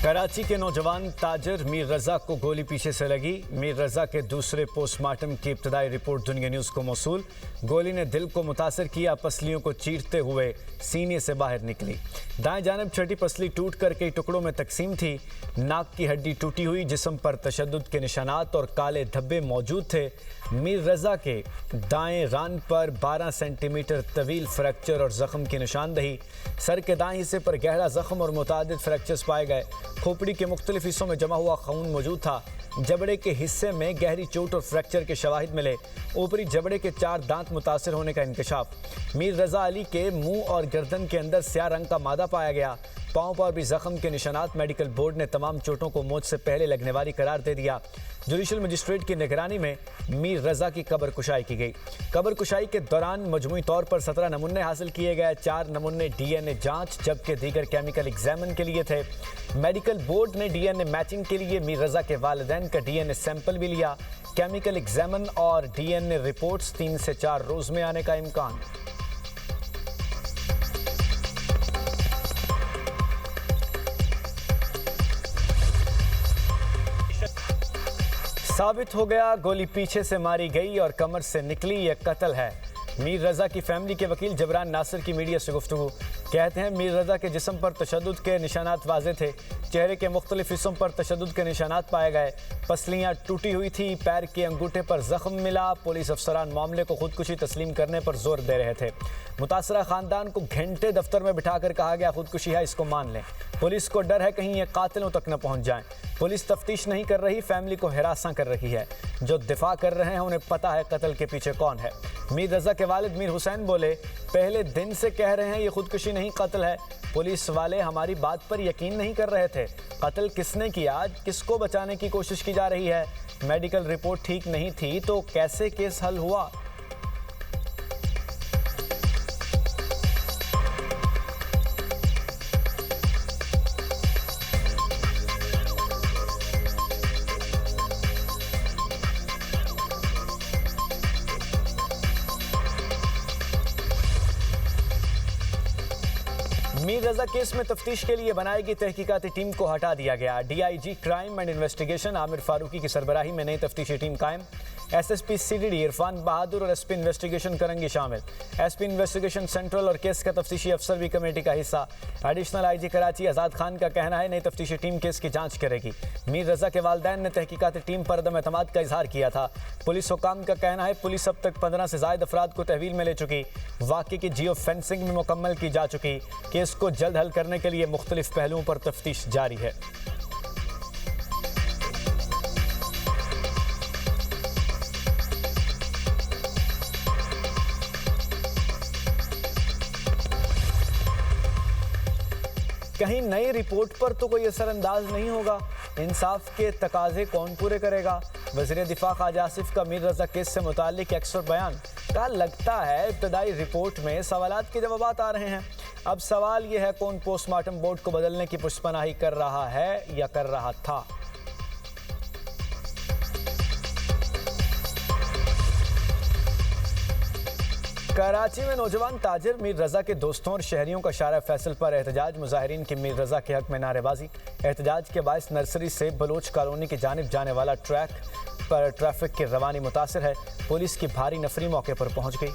कराची के नौजवान ताजर मीर रजा को गोली पीछे से लगी। मीर रजा के दूसरे पोस्टमार्टम की इब्तदाई रिपोर्ट दुनिया न्यूज़ को मौसूल। गोली ने दिल को मुतासर किया, पसलियों को चीरते हुए सीने से बाहर निकली। दाएं जानब छठी पसली टूट कर कई टुकड़ों में तकसीम थी। नाक की हड्डी टूटी हुई, जिस्म पर तशद्दुद के निशानात और काले धब्बे मौजूद थे। मीर रजा के दाएं रान पर 12 सेंटीमीटर तवील फ्रैक्चर और जख्म की निशानदही। सर के दाएं हिस्से पर गहरा जख्म और मुतादिद फ्रैक्चर्स पाए गए। खोपड़ी के मुख्तलिफ हिस्सों में जमा हुआ खून मौजूद था। जबड़े के हिस्से में गहरी चोट और फ्रैक्चर के शवाहिद मिले। ऊपरी जबड़े के 4 दांत मुतासर होने का इंकशाफ। मीर रजा अली के मुंह और गर्दन के अंदर स्याह रंग का मादा पाया गया। पाँव पर भी जख्म के निशानात। मेडिकल बोर्ड ने तमाम चोटों को मौत से पहले लगने वाली करार दे दिया। जुडिशल मजिस्ट्रेट की निगरानी में मीर रजा की कब्र कुशाई की गई। कब्र कुशाई के दौरान मजमूई तौर पर 17 नमूने हासिल किए गए। 4 नमूने DNA जांच जबकि दीगर केमिकल एग्जामिन के लिए थे। मेडिकल बोर्ड ने DNA मैचिंग के लिए मीर रजा के वालिदैन का DNA सैंपल भी लिया। केमिकल एग्जामिन और DNA रिपोर्ट्स 3 से 4 रोज में आने का इम्कान। साबित हो गया, गोली पीछे से मारी गई और कमर से निकली, यह कत्ल है। मीर रजा की फैमिली के वकील जबरान नासिर की मीडिया से गुफ्तगू। कहते हैं मीर रजा के जिस्म पर तशद्दुद के निशानात वाज़े थे। चेहरे के मुख्तलिफ हिस्सों पर तशद्दुद के निशानात पाए गए। पसलियाँ टूटी हुई थी। पैर के अंगूठे पर जख्म मिला। पुलिस अफसरान मामले को खुदकुशी तस्लीम करने पर जोर दे रहे थे। मुतासरा खानदान को घंटे दफ्तर में बिठाकर कहा गया खुदकुशी है, इसको मान लें। पुलिस को डर है कहीं ये कातिलों तक न पहुंच जाएं। पुलिस तफ्तीश नहीं कर रही, फैमिली को हिरासा कर रही है। जो दिफा कर रहे हैं उन्हें पता है कत्ल के पीछे कौन है। मीर रजा के वालिद मीर हुसैन बोले, पहले दिन से कह रहे हैं ये खुदकुशी नहीं कत्ल है। पुलिस वाले हमारी बात पर यकीन नहीं कर रहे थे। कत्ल किसने किया, किसको बचाने की कोशिश की जा रही है। मेडिकल रिपोर्ट ठीक नहीं थी तो कैसे केस हल हुआ। मीर रजा केस में तफ्तीश के लिए बनाई गई तहकीकाती टीम को हटा दिया गया। DIG crime and investigation Amir Farooqui की सरबराही में नई तफ्तीशी टीम कायम। SSP CDD इरफान बहादुर और SP इन्वेस्टिगेशन करेंगे शामिल। SP इन्वेस्टिगेशन सेंट्रल और केस का तफ्तीशी अफसर भी कमेटी का हिस्सा। एडिशनल IG कराची आज़ाद खान का कहना है नई तफ्तीशी टीम केस की जांच करेगी। मीर रजा के वालिदैन ने तहकीकाती टीम पर अदम एतमाद का इजहार किया था। पुलिस हुकाम का कहना है पुलिस अब तक 15 से ज़ायद अफराद को तहवील में ले चुकी। वाक़े की जियो फेंसिंग में मुकम्मल की जा चुकी। केस को जल्द हल करने के लिए मुख्तलिफ पहलुओं पर तफ्तीश जारी है। कहीं नई रिपोर्ट पर तो कोई असरअंदाज नहीं होगा। इंसाफ के तकाजे कौन पूरे करेगा। वज़ीर दिफा ख्वाजा आसिफ का मीर रजा केस से मुताल्लिक एक्स और बयान का लगता है इब्तदाई रिपोर्ट में सवालात के जवाब आ रहे हैं। अब सवाल यह है कौन पोस्टमार्टम बोर्ड को बदलने की पुष्पनाही कर रहा है या कर रहा था। कराची में नौजवान ताजिर मीर रजा के दोस्तों और शहरियों का शारा फैसल पर एहतजाज। मुजाहिरीन की मीर रजा के हक में नारेबाजी। एहतजाज के बायस नर्सरी से बलोच कॉलोनी की जानिब जाने वाला ट्रैक पर ट्रैफिक की रवानी मुतासर है। पुलिस की भारी नफरी मौके पर पहुंच गई।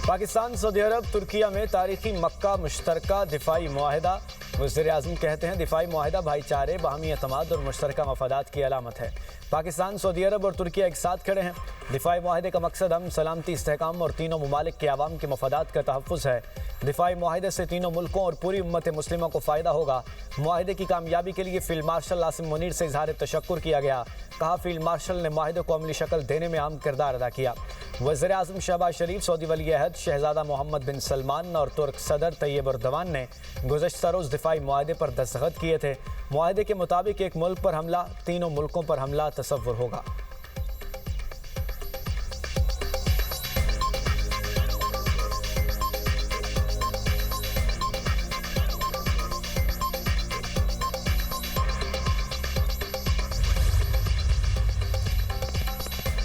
पाकिस्तान सऊदी अरब तुर्किया में तारीखी मक्का मुश्तरका दिफाई मुआहिदा। वज़ीर आज़म कहते हैं दिफाई मुआहिदा भाईचारे, बाहमी एतमाद और मुश्तरका मफादात की अलामत है। पाकिस्तान, सऊदी अरब और तुर्किया एक साथ खड़े हैं। दिफाई मुआहिदे का मकसद हम सलामती, इस्तेहकाम और तीनों ममालिक के आवाम के मफादात का तहफ़्फ़ुज़ है। दिफाई मुआहिदे से तीनों मुल्कों और पूरी उम्मत मुस्लिमा को फ़ायदा होगा। मुआहिदे की कामयाबी के लिए फ़ील्ड मार्शल आसिम मुनीर से इज़हार तशक्कुर किया गया। कहा फ़ील्ड मार्शल ने मुआहिदे को अमली शक्ल देने में अहम किरदार अदा किया। वज़ीर आज़म शहबाज शरीफ, सऊदी वली अहद शहज़ादा मोहम्मद बिन सलमान और तुर्क सदर तैयब एर्दोगान ने गुज़श्ता रोज़ दिफाई मुआहिदे पर दस्तखत किए थे। मुआहिदे के मुताबिक एक मुल्क पर हमला, तीनों मुल्कों पर हमला तसव्वुर होगा।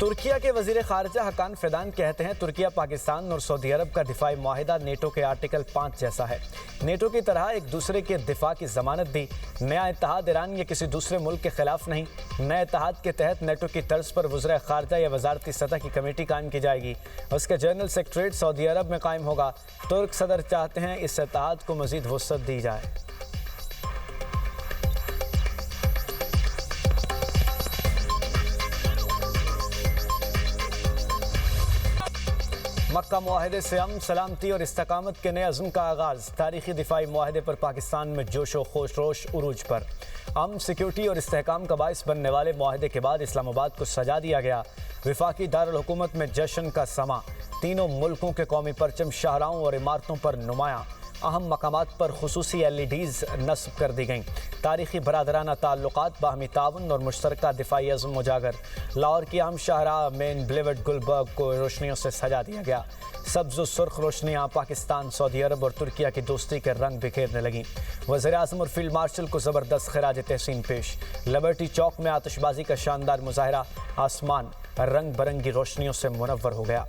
तुर्किया के वजीर खारजा हकान फिदान कहते हैं तुर्किया, पाकिस्तान और सऊदी अरब का दिफाई मुआहिदा नेटो के आर्टिकल 5 जैसा है। नेटो की तरह एक दूसरे के दिफा की जमानत दी। नया इत्तेहाद ईरान या किसी दूसरे मुल्क के खिलाफ नहीं। नए इत्तेहाद के तहत नेटो की तर्ज पर वज़ीर खारजा या वजारती सतह की कमेटी कायम की जाएगी। उसका जनरल सेक्रेटरीट सऊदी अरब में कायम होगा। तुर्क सदर चाहते हैं इस इत्तेहाद को मजीद वुसअत दी जाए। मक्का मुआहदे से अमन, सलामती और इस्तकामत के नए अज़्म का आगाज़। तारीखी दिफाई मुआहदे पर पाकिस्तान में जोश व जोश उरूज पर। अमन, सिक्योरिटी और इस्तेहकाम का बाइस बनने वाले मुआहदे के बाद इस्लामाबाद को सजा दिया गया। वफाकी दारुल हुकूमत में जश्न का समा। तीनों मुल्कों के कौमी परचम शाहराहों और इमारतों पर नुमायां। अहम मकामात पर खुसूसी LEDs नस्ब कर दी गईं। तारीखी बरादराना ताल्लुकात, बाहमी ताउन और मुश्तरका दिफाई अज़्म उजागर। लाहौर की अहम शाहराह मेन ब्लेवर्ड गुलबर्ग को रोशनियों से सजा दिया गया। सब्ज़ सुर्ख रोशनियाँ पाकिस्तान, सऊदी अरब और तुर्किया की दोस्ती के रंग बिखेरने लगीं। वज़ीर-ए-आज़म और फील्ड मार्शल को ज़बरदस्त खिराज तहसीन पेश। लिबर्टी चौक में आतिशबाजी का शानदार मुजाहरा। आसमान रंग बिरंगी रोशनियों से मुनव्वर हो गया।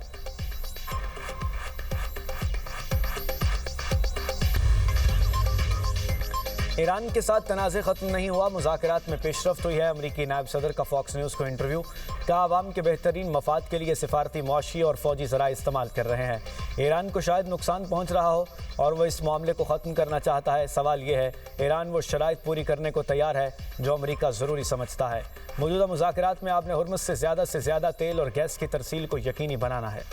ईरान के साथ तनाज़े ख़त्म नहीं हुआ, मुज़ाकरात में पेशरफ्त हुई है। अमरीकी नायब सदर का फॉक्स न्यूज़ को इंटरव्यू। कहा आवाम के बेहतरीन मफाद के लिए सिफारती, मुआशी और फ़ौजी ज़राए इस्तेमाल कर रहे हैं। ईरान को शायद नुकसान पहुँच रहा हो और वह इस मामले को ख़त्म करना चाहता है। सवाल यह है, ईरान वो शराइत पूरी करने को तैयार है जो अमरीका ज़रूरी समझता है। मौजूदा मुज़ाकरात में आपने हुर्मुज़ से ज़्यादा तेल और गैस की तरसील को यकीनी बनाना है।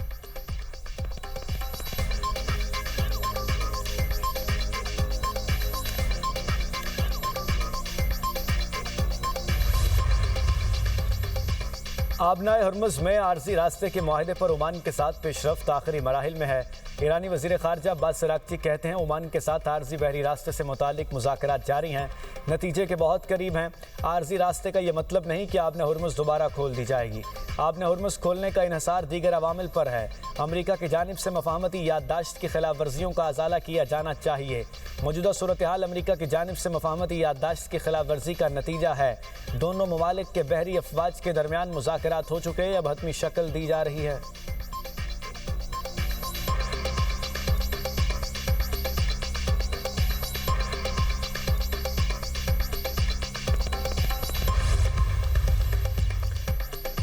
आबनाए हुर्मुज़ में आर्जी रास्ते के मुआहदे पर ओमान के साथ पेशरफ्त आखिरी मराहिल में है। ईरानी वज़ीर ख़ारजा अब्बास अराग़ची कहते हैं ओमान के साथ आर्जी बहरी रास्ते से मुतालिक मुज़ाकरात जारी हैं, नतीजे के बहुत करीब हैं। आर्जी रास्ते का यह मतलब नहीं कि आबनाए हुर्मुज़ दोबारा खोल दी जाएगी। आबनाए हुर्मुज़ खोलने का इन्हसार दीगर अवामिल पर है। अमरीका की जानिब से मफाहमती याददाश्त की खिलाफ वर्जियों का अजाला किया जाना चाहिए। मौजूदा सूरत हाल अमरीका की जानिब से मफाहमती याददाश्त की खिलाफ वर्जी का नतीजा है। दोनों ममालिक के बहरी अफवाज के दरमियान मुज़ाकरात हो चुके, अब हतमी शक्ल दी जा रही है।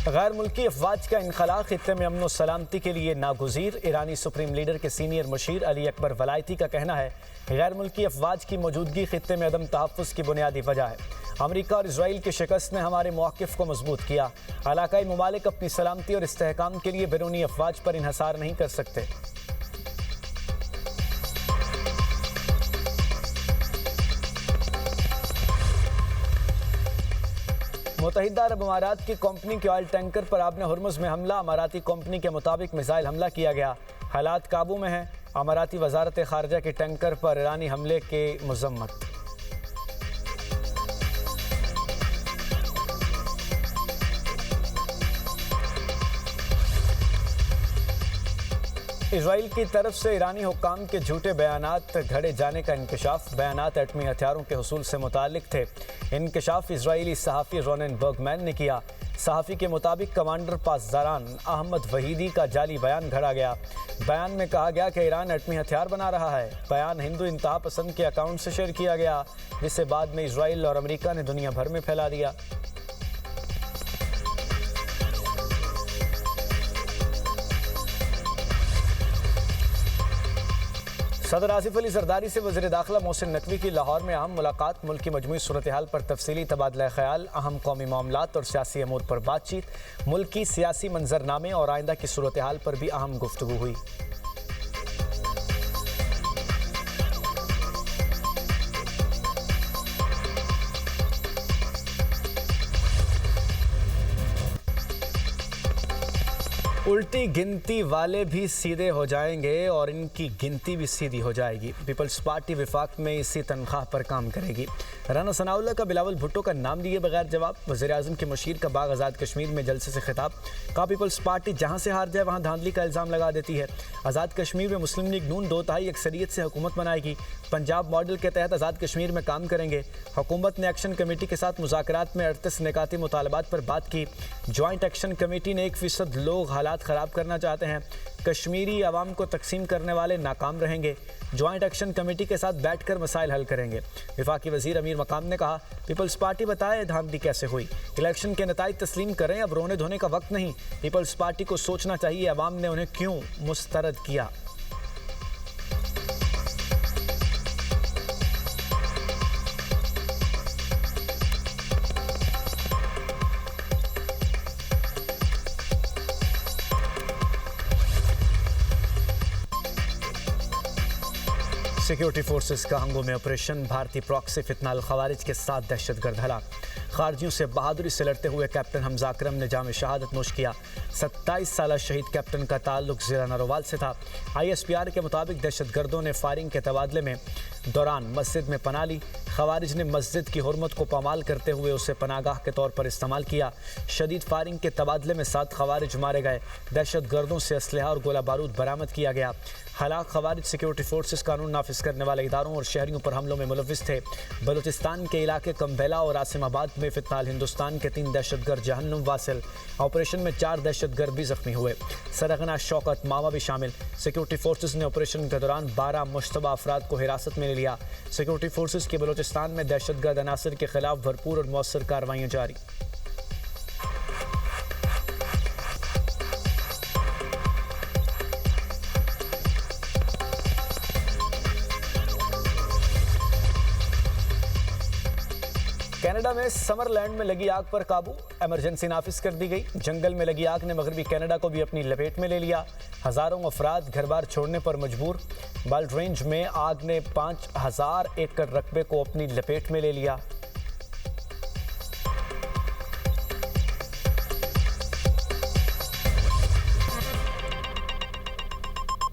गैर मुल्की अफवाज का इनखला खित्ते में अमन व सलामती के लिए नागुज़ीर। ईरानी सुप्रीम लीडर के सीनियर मुशीर अली अकबर वलायती का कहना है गैर मुल्की अफवाज की मौजूदगी खित्ते में अदम तहफ़्फ़ुज़ की बुनियादी वजह है। अमरीका और इसराइल की शिकस्त ने हमारे मौक़िफ़ को मजबूत किया। इलाक़ाई ममालिक अपनी सलामती और इस्तेहकाम के लिए बैरूनी अफवाज पर इन्हसार नहीं कर सकते। मुत्तहिदा अरब अमारात की कंपनी के ऑयल टैंकर पर आबनाए हुर्मुज़ में हमला। अमाराती कंपनी के मुताबिक मिसाइल हमला किया गया। हालात काबू में हैं। अमाराती वजारत खारजा के टैंकर पर ईरानी हमले के मज़म्मत। इसराइल की तरफ से ईरानी हुक्काम के झूठे बयानात घड़े जाने का इंकशाफ। बयानात एटमी हथियारों के हुसूल से मुताल्लिक थे। इंकशाफ इजरायली सहाफ़ी रोनेन बर्गमैन ने किया। सहाफ़ी के मुताबिक कमांडर पासदारान अहमद वहीदी का जाली बयान घड़ा गया। बयान में कहा गया कि ईरान एटमी हथियार बना रहा है। बयान हिंदू इंतहा पसंद के अकाउंट से शेयर किया गया, जिसे बाद में इसराइल और अमेरिका ने दुनिया भर में फैला दिया। सदर आसिफ अली जरदारी से वज़ीर दाखिला मोहसिन नकवी की लाहौर में अहम मुलाकात। मुल्क की मजमूई सूरत हाल पर तफसीली तबादला ख्याल, अहम कौमी मामलात और सियासी अमूर पर बातचीत। मुल्क की सियासी मंजरनामे और आइंदा की सूरत हाल पर भी अहम गुफ्तगू हुई। उल्टी गिनती वाले भी सीधे हो जाएंगे और इनकी गिनती भी सीधी हो जाएगी। पीपल्स पार्टी विफाक में इसी तनख्वाह पर काम करेगी। राना सनाउल्लाह का बिलावल भुट्टो का नाम लिए बगैर जवाब। वज़ीर-ए-आज़म के मशीर का बाग आज़ाद कश्मीर में जलसे से खिताब। का पीपल्स पार्टी जहां से हार जाए वहां धांधली का इल्ज़ाम लगा देती है। आज़ाद कश्मीर में मुस्लिम लीग नून 2/3 अक्सरियत से हुकूमत बनाएगी। पंजाब मॉडल के तहत आज़ाद कश्मीर में काम करेंगे। हुकूमत ने एक्शन कमेटी के साथ मुज़ाकरात में 38 निकाती मुतालबात पर बात की। ज्वाइंट एक्शन कमेटी ने 1% लोग हालात ख़राब करना चाहते हैं। कश्मीरी आवाम को तकसीम करने वाले नाकाम रहेंगे। ज्वाइंट एक्शन कमेटी के साथ बैठकर मसाइल हल करेंगे। वफाकी वजीर अमीर मकाम ने कहा, पीपल्स पार्टी बताए धांधली कैसे हुई। इलेक्शन के नताइज तस्लीम करें, अब रोने धोने का वक्त नहीं। पीपल्स पार्टी को सोचना चाहिए अवाम ने उन्हें क्यों मुस्तरद किया। सिक्योरिटी फोर्सेस का हंगो में ऑपरेशन। भारतीय प्रॉक्सी फितनाल खवारिज के 7 दहशतगर्द हलाक। खारजियों से बहादुरी से लड़ते हुए कैप्टन हमजा अकरम ने जाम शहादत नोश किया। 27 साल शहीद कैप्टन का ताल्लुक ज़िला नरोवाल से था। ISPR के मुताबिक दहशतगर्दों ने फायरिंग के तबादले में दौरान मस्जिद में पनाह ली। खवारिज ने मस्जिद की हुर्मत को पामाल करते हुए उसे पनागाह के तौर पर इस्तेमाल किया। शदीद फायरिंग के तबादले में 7 खवारिज मारे गए। दहशतगर्दों से असलहा और गोला बारूद बरामद किया गया। हलाक खवारिज सिक्योरिटी फोर्सेस कानून नाफिज करने वाले इदारों और शहरियों पर हमलों में मुलविस थे। बलूचिस्तान के इलाके कम्बेला और आसिमाबाद में फितनाल हिंदुस्तान के 3 दहशतगर्द जहन्नुम वासिल। ऑपरेशन में 4 दहशतगर्द भी जख्मी हुए। सरगना शौकत मामा भी शामिल। सिक्योरिटी फोर्सेस ने ऑपरेशन के दौरान 12 मुश्तबा अफराद को हिरासत में ले लिया। सिक्योरिटी फोर्सेस की बलूचिस्तान में दहशतगर्द अनासर के खिलाफ भरपूर और मौसर कार्रवाइयाँ जारी। कनाडा में समरलैंड में लगी आग पर काबू। इमरजेंसी नाफिज कर दी गई। जंगल में लगी आग ने मगरबी कनाडा को भी अपनी लपेट में ले लिया। हजारों अफराद घर बार छोड़ने पर मजबूर। बाल्ड रेंज में आग ने 5000 एकड़ रकबे को अपनी लपेट में ले लिया।